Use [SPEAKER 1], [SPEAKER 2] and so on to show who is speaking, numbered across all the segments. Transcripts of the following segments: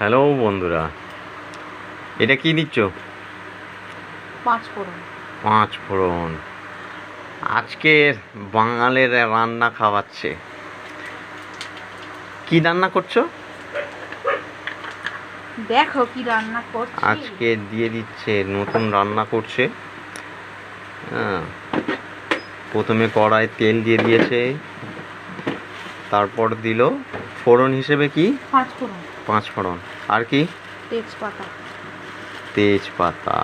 [SPEAKER 1] Hello বন্ধুরা, এটা কি নিচ্ছ?
[SPEAKER 2] পাঁচ ফোড়ন।
[SPEAKER 1] পাঁচ ফোড়ন। আজকের বাঙালির রান্না খাওয়াচ্ছে। কি রান্না করছো?
[SPEAKER 2] দেখো কি রান্না করছি।
[SPEAKER 1] আজকে দিয়ে দিচ্ছে, নতুন রান্না করছে। হ্যাঁ, প্রথমে কড়ায় তেল দিয়ে দিয়েছে, তারপর দিল ফোড়ন হিসেবে কি?
[SPEAKER 2] পাঁচ ফোড়ন।
[SPEAKER 1] পাঁচ ফোড়ন। আর কি?
[SPEAKER 2] তেজপাতা।
[SPEAKER 1] তেজপাতা।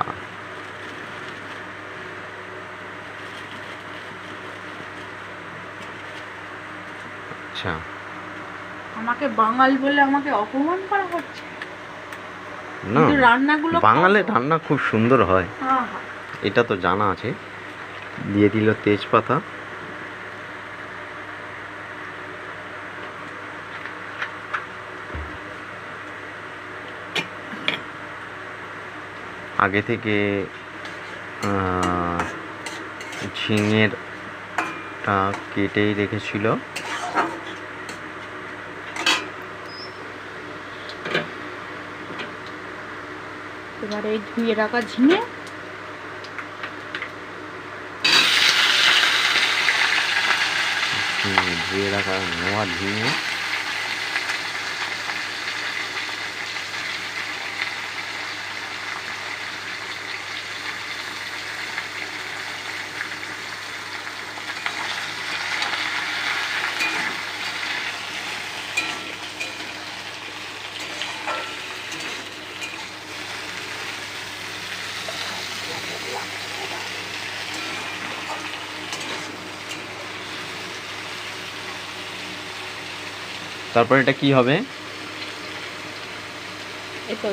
[SPEAKER 1] আচ্ছা,
[SPEAKER 2] আমাকে বাঙাল বলে আমাকে অপমান করা হচ্ছে।
[SPEAKER 1] না,
[SPEAKER 2] কিন্তু রান্নাগুলো
[SPEAKER 1] বাঙালির রান্না খুব সুন্দর হয়,
[SPEAKER 2] আহা।
[SPEAKER 1] এটা তো জানা আছে। দিয়ে দিল তেজপাতা। আগে থেকে ঝিঙেরটা কেটেই রেখেছিল।
[SPEAKER 2] এবারে এই ধুয়ে রাখা ঝিঙে
[SPEAKER 1] ধুয়ে রাখা নোয়া ঝিঙে তারপর এটা কি হবে?
[SPEAKER 2] এই তো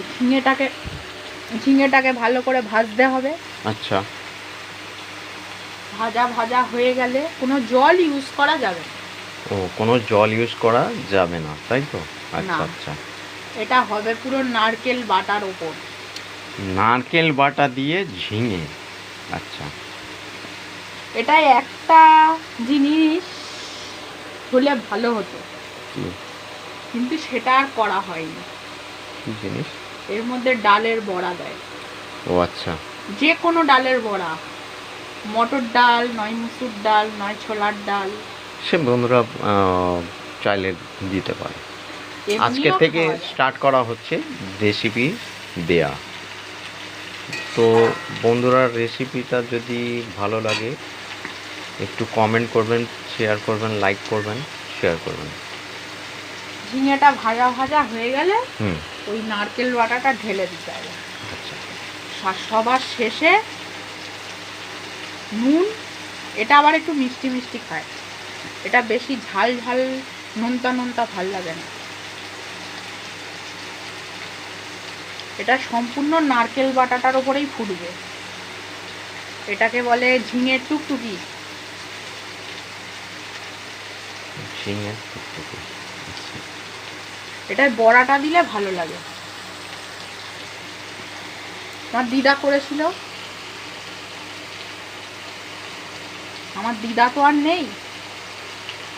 [SPEAKER 2] ঝিঙেটাকে ভালো করে ভাজতে হবে।
[SPEAKER 1] আচ্ছা,
[SPEAKER 2] ভাজা ভাজা হয়ে গেলে কোনো জল ইউজ করা যাবে না।
[SPEAKER 1] ও, কোনো জল ইউজ করা যাবে না, তাই তো? আচ্ছা
[SPEAKER 2] না।
[SPEAKER 1] আচ্ছা।
[SPEAKER 2] এটা হবে পুরো নারকেল বাটার ওপর।
[SPEAKER 1] নারকেল বাটা দিয়ে ঝিঙে। আচ্ছা।
[SPEAKER 2] এটা একটা জিনিস হলে ভালো হতো,
[SPEAKER 1] কি?
[SPEAKER 2] কিন্তু সেটা আর করা হয়নি।
[SPEAKER 1] কি জিনিস?
[SPEAKER 2] এর মধ্যে ডালের বড়া দেয়।
[SPEAKER 1] ও আচ্ছা।
[SPEAKER 2] যে কোনো ডালের বড়া, মটর ডাল নয়, মুসুর ডাল নয়, ছোলার ডাল।
[SPEAKER 1] সে বন্ধুরা চাইলে দিতে পারে। আজকে
[SPEAKER 2] এমনিও
[SPEAKER 1] থেকে
[SPEAKER 2] খাওয়া যায়।
[SPEAKER 1] স্টার্ট করা হচ্ছে রেসিপি দেয়া। তো বন্ধুরা, রেসিপিটা যদি ভালো লাগে একটু কমেন্ট করবেন, শেয়ার করবেন, লাইক করবেন, শেয়ার করবেন।
[SPEAKER 2] ঝিঙেটা ভাজা ভাজা হয়ে গেলে
[SPEAKER 1] হুম।
[SPEAKER 2] ওই নারকেল বাটাটা ঢেলে দিতে হবে।
[SPEAKER 1] আচ্ছা।
[SPEAKER 2] সবার শেষে নুন। এটা আবার একটু মিষ্টি মিষ্টি খায়, এটা বেশি ঝাল ঝাল নোনতা নোনতা ভাল লাগে না। এটা সম্পূর্ণ নারকেল বাটাটার ওপরেই ফুটবে। এটাকে বলে ঝিঙের টুকটুকি।
[SPEAKER 1] ঝিঙে টুকটুকি।
[SPEAKER 2] এটার বড়াটা দিলে ভালো লাগে। আমার দিদা করেছিল। আমার দিদা তো আর নেই,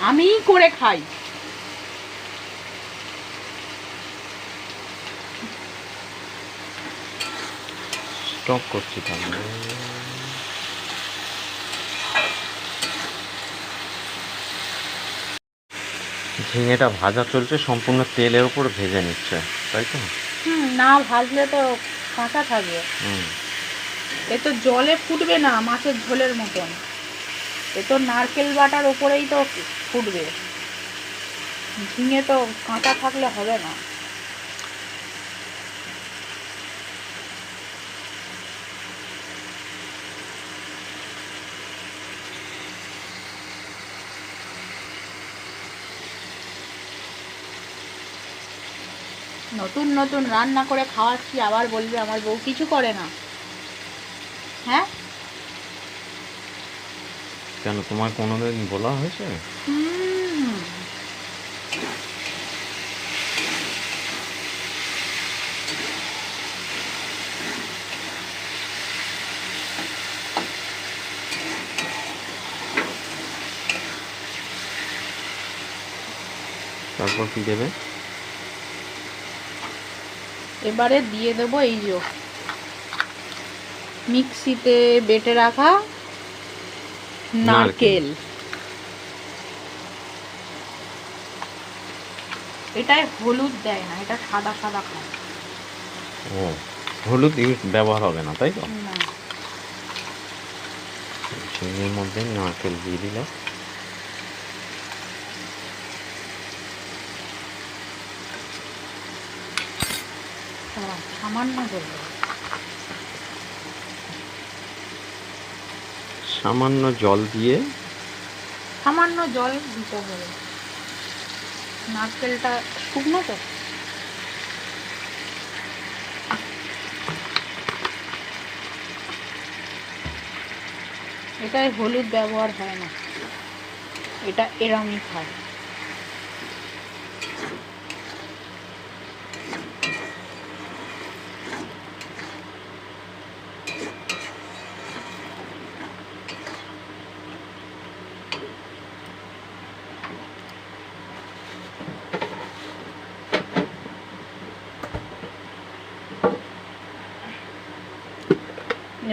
[SPEAKER 2] আমিই করে খাই।
[SPEAKER 1] স্টপ করছি তাহলে। ঝিঙেটা ভাজা চলছে, সম্পূর্ণ তেলের উপর ভেজে নিচ্ছে, তাই তো?
[SPEAKER 2] না ভাজলে তো কাঁচা থাকবে। এ তো জলে ফুটবে না মাছের ঝোলের মতন, এ তো নারকেল বাটার ওপরেই তো ফুটবে। ঝিঙে তো কাঁচা থাকলে হবে না। নতুন নতুন রান্না করে খাওয়াচ্ছি, আবার বলবে আমার বউ কিছু করে না। হ্যাঁ,
[SPEAKER 1] কেন, তোমার কোনোদিন বলা হয়েছে? তারপর কি দেবে?
[SPEAKER 2] এবারে দিয়ে দেবো এই যে মিক্সিতে বেটে রাখা নারকেল। এটায় হলুদ দেয় না, এটা সাদা সাদা খায়।
[SPEAKER 1] ও, হলুদ ব্যবহার হবে না, তাই তো?
[SPEAKER 2] না,
[SPEAKER 1] ঝিঙের মধ্যে নারকেল দিয়ে দিলাম।
[SPEAKER 2] সামান্য জল,
[SPEAKER 1] সামান্য জল দিয়ে,
[SPEAKER 2] সামান্য জল দিতে হবে। নারকেলটা শুকনো তো। এটায় হলুদ ব্যবহার হয় না, এটা এরমই খায়।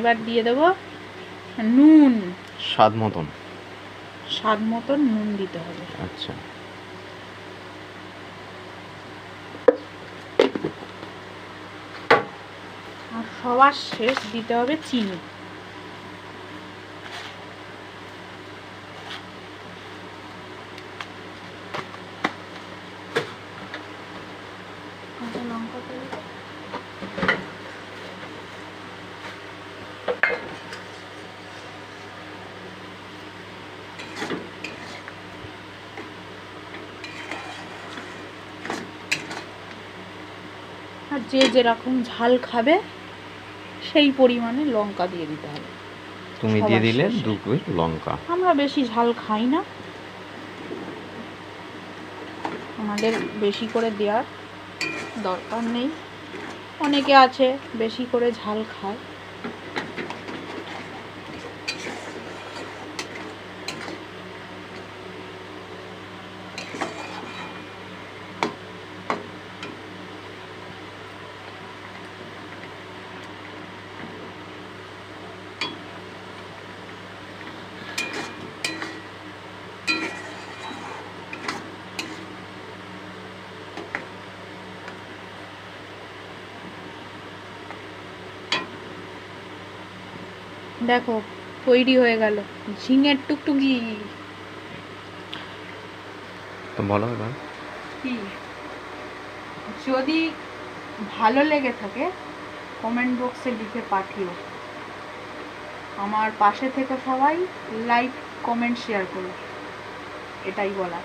[SPEAKER 2] এবার দিয়ে দেব নুন,
[SPEAKER 1] স্বাদ মতন।
[SPEAKER 2] স্বাদ মতন নুন দিতে হবে।
[SPEAKER 1] আচ্ছা,
[SPEAKER 2] আর সবার শেষ দিতে হবে চিনি। কাঁচা লঙ্কা দেব। আর যে যেরকম ঝাল খাবে সেই পরিমাণে লঙ্কা দিয়ে দিতে হবে।
[SPEAKER 1] তুমি দিয়ে দিলে 2 কুইট লঙ্কা।
[SPEAKER 2] আমরা বেশি ঝাল খাই না, আমাদের বেশি করে দেওয়ার দরকার নেই। অনেকে আছে বেশি করে ঝাল খায়। দেখো তৈরি হয়ে গেল ঝিঙের টুকটুকি।
[SPEAKER 1] তো বলো এবার।
[SPEAKER 2] কি যদি ভালো লেগে থাকে কমেন্ট বক্সে লিখে পাঠিও। আমার পাশে থেকে সবাই লাইক কমেন্ট শেয়ার করো, এটাই বলা।